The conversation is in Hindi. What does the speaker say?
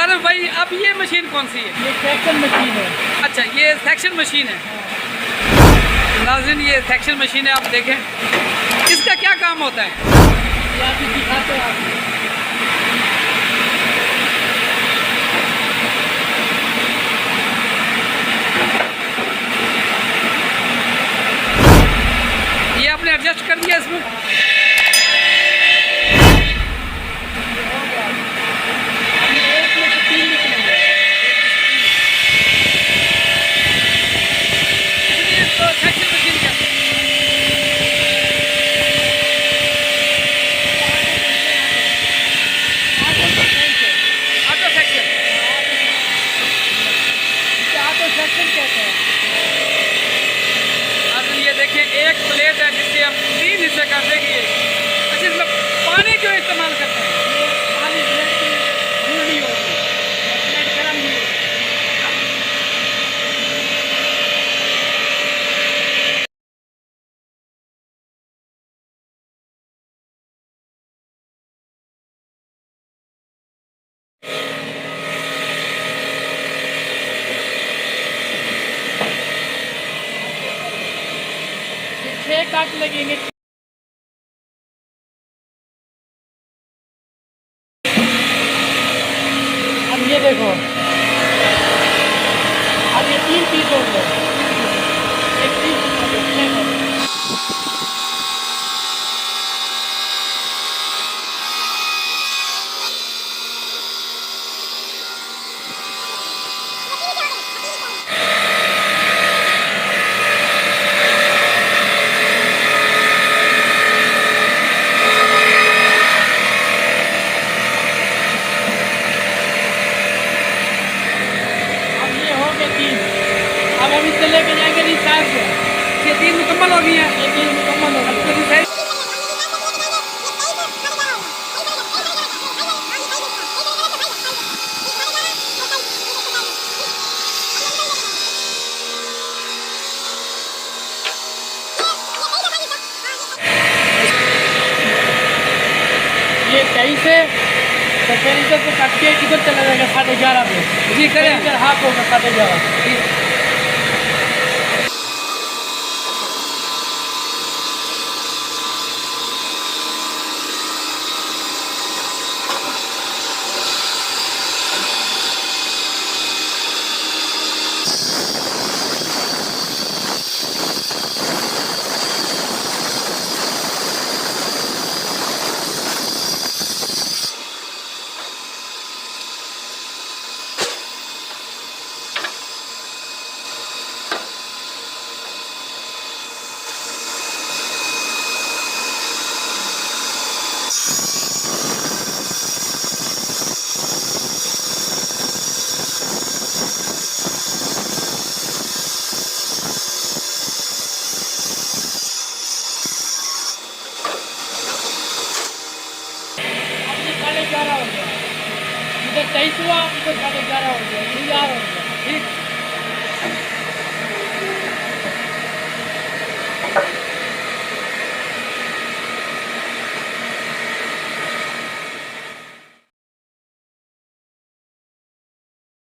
आरिफ भाई, अब ये मशीन कौन सी है? ये सेक्शन मशीन है। अच्छा, ये सेक्शन मशीन है। नाज़रीन, ये सेक्शन मशीन है, आप देखें। इसका क्या काम होता है? ये आप दिखाते हैं आपको। ये आपने एडजस्ट कर दिया इसमें? एक प्लेट है जिससे हम 3 हिस्से कर देंगे। अच्छा, इसमें पानी क्यों इस्तेमाल करते हैं? ये पानी ब्रेड की धूल नहीं होगी, ब्रेड गर्म नहीं होगी। ये 6 काट लगेंगे। अब ये देखो, अब ये 3 पीस हो गए। एक पीस हो गया, 6 हो गए। अब ये हो गए 3। अब हम इससे लेके जाएंगे रिसार्ट से। ये 3 मुकम्मल हो गई है। ये 3 मुकम्मल हो अब गए। तो सही। ये 23 है, तो फिर इधर से कट के इधर चला जाएगा 11:30 पे। जी करें। इधर हाफ होगा 11:30। अब ये 11:30 हो गया। इधर 23 हुआ, उधर 11:30 हो गया, 11 हो गया। ठीक।